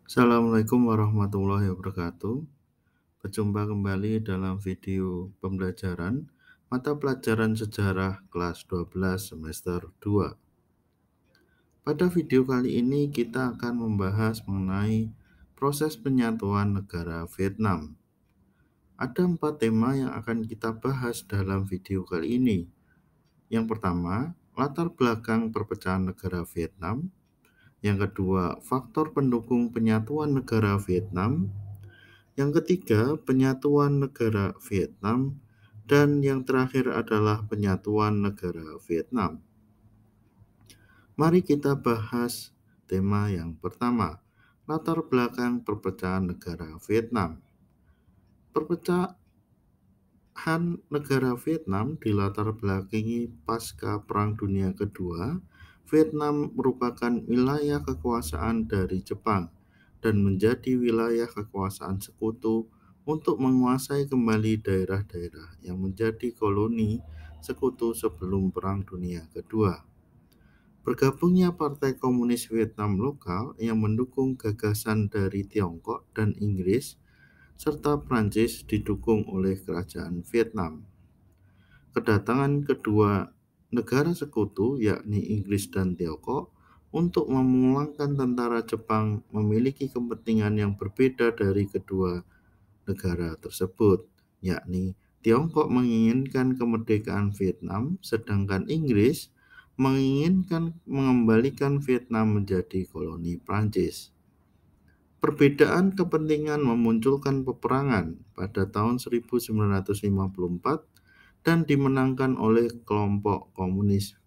Assalamualaikum warahmatullahi wabarakatuh. Berjumpa kembali dalam video pembelajaran mata pelajaran sejarah kelas 12 semester 2. Pada video kali ini kita akan membahas mengenai proses penyatuan negara Vietnam. Ada 4 tema yang akan kita bahas dalam video kali ini. Yang pertama, latar belakang perpecahan negara Vietnam. Yang kedua, faktor pendukung penyatuan negara Vietnam. Yang ketiga, penyatuan negara Vietnam. Dan yang terakhir adalah penyatuan negara Vietnam. Mari kita bahas tema yang pertama, latar belakang perpecahan negara Vietnam. Perpecahan negara Vietnam dilatar belakangi pasca Perang Dunia Kedua. Vietnam merupakan wilayah kekuasaan dari Jepang dan menjadi wilayah kekuasaan sekutu untuk menguasai kembali daerah-daerah yang menjadi koloni sekutu sebelum Perang Dunia Kedua. Bergabungnya Partai Komunis Vietnam lokal yang mendukung gagasan dari Tiongkok dan Inggris serta Prancis didukung oleh kerajaan Vietnam. Kedatangan kedua negara sekutu yakni Inggris dan Tiongkok untuk memulangkan tentara Jepang memiliki kepentingan yang berbeda dari kedua negara tersebut, yakni Tiongkok menginginkan kemerdekaan Vietnam, sedangkan Inggris menginginkan mengembalikan Vietnam menjadi koloni Prancis. Perbedaan kepentingan memunculkan peperangan pada tahun 1954 dan dimenangkan oleh kelompok komunis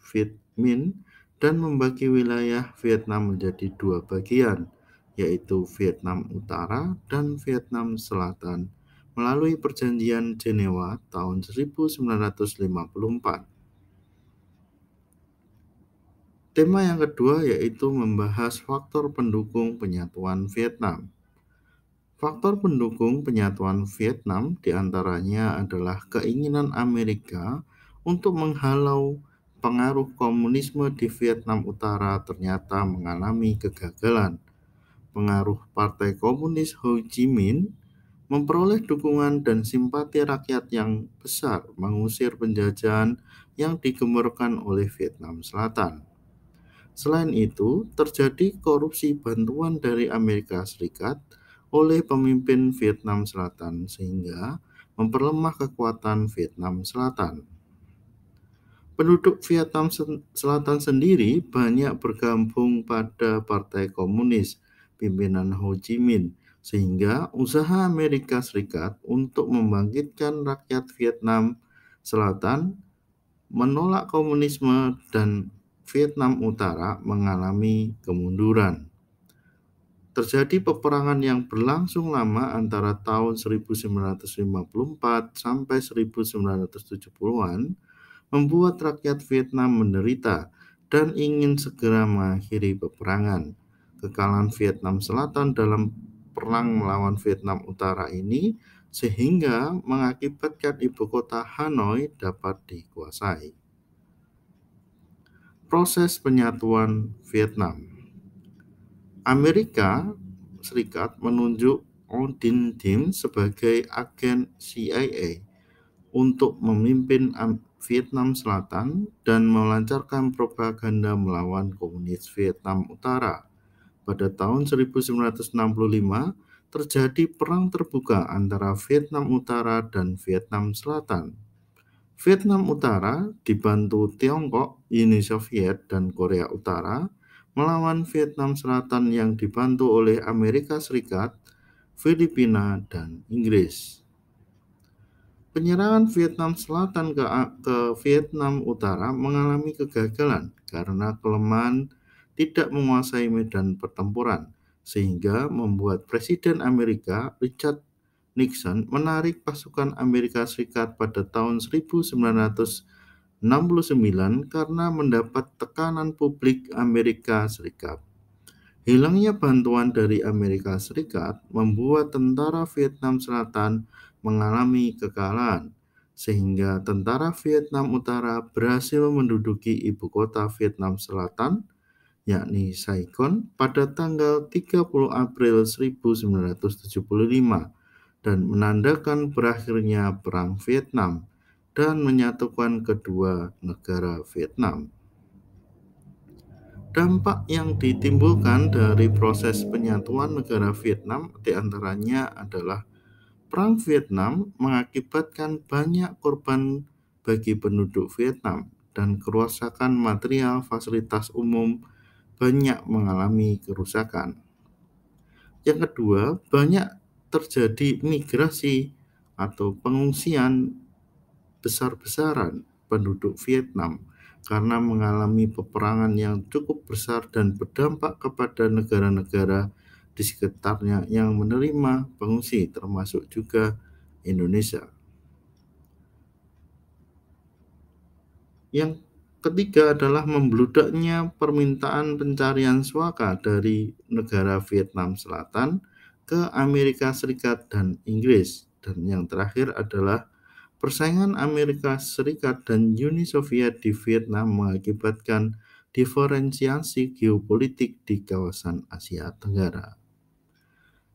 Viet Minh dan membagi wilayah Vietnam menjadi dua bagian, yaitu Vietnam Utara dan Vietnam Selatan melalui Perjanjian Jenewa tahun 1954. Tema yang kedua yaitu membahas faktor pendukung penyatuan Vietnam. Faktor pendukung penyatuan Vietnam diantaranya adalah keinginan Amerika untuk menghalau pengaruh komunisme di Vietnam Utara ternyata mengalami kegagalan. Pengaruh Partai Komunis Ho Chi Minh memperoleh dukungan dan simpati rakyat yang besar mengusir penjajahan yang digemburkan oleh Vietnam Selatan. Selain itu, terjadi korupsi bantuan dari Amerika Serikat oleh pemimpin Vietnam Selatan sehingga memperlemah kekuatan Vietnam Selatan. Penduduk Vietnam Selatan sendiri banyak bergabung pada Partai Komunis pimpinan Ho Chi Minh, sehingga usaha Amerika Serikat untuk membangkitkan rakyat Vietnam Selatan menolak komunisme dan Vietnam Utara mengalami kemunduran. Terjadi peperangan yang berlangsung lama antara tahun 1954 sampai 1970-an, membuat rakyat Vietnam menderita dan ingin segera mengakhiri peperangan. Kekalahan Vietnam Selatan dalam perang melawan Vietnam Utara ini sehingga mengakibatkan ibu kota Hanoi dapat dikuasai. Proses penyatuan Vietnam. Amerika Serikat menunjuk Odin Diem sebagai agen CIA untuk memimpin Vietnam Selatan dan melancarkan propaganda melawan komunis Vietnam Utara. Pada tahun 1965, terjadi perang terbuka antara Vietnam Utara dan Vietnam Selatan. Vietnam Utara dibantu Tiongkok, Uni Soviet, dan Korea Utara melawan Vietnam Selatan yang dibantu oleh Amerika Serikat, Filipina, dan Inggris. Penyerangan Vietnam Selatan ke Vietnam Utara mengalami kegagalan karena kelemahan tidak menguasai medan pertempuran, sehingga membuat Presiden Amerika Richard Nixon menarik pasukan Amerika Serikat pada tahun 1969 karena mendapat tekanan publik Amerika Serikat. Hilangnya bantuan dari Amerika Serikat membuat tentara Vietnam Selatan mengalami kekalahan, sehingga tentara Vietnam Utara berhasil menduduki ibu kota Vietnam Selatan, yakni Saigon pada tanggal 30 April 1975 dan menandakan berakhirnya Perang Vietnam dan menyatukan kedua negara Vietnam. Dampak yang ditimbulkan dari proses penyatuan negara Vietnam diantaranya adalah Perang Vietnam mengakibatkan banyak korban bagi penduduk Vietnam dan kerusakan material fasilitas umum banyak mengalami kerusakan. Yang kedua, banyak terjadi migrasi atau pengungsian besar-besaran penduduk Vietnam karena mengalami peperangan yang cukup besar dan berdampak kepada negara-negara di sekitarnya yang menerima pengungsi, termasuk juga Indonesia. Yang ketiga adalah membludaknya permintaan pencarian suaka dari negara Vietnam Selatan ke Amerika Serikat dan Inggris. Dan yang terakhir adalah persaingan Amerika Serikat dan Uni Soviet di Vietnam mengakibatkan diferensiasi geopolitik di kawasan Asia Tenggara.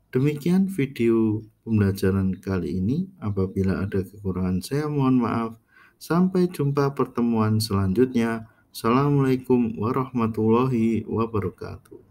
Demikian video pembelajaran kali ini. Apabila ada kekurangan, saya mohon maaf. Sampai jumpa pertemuan selanjutnya. Assalamualaikum warahmatullahi wabarakatuh.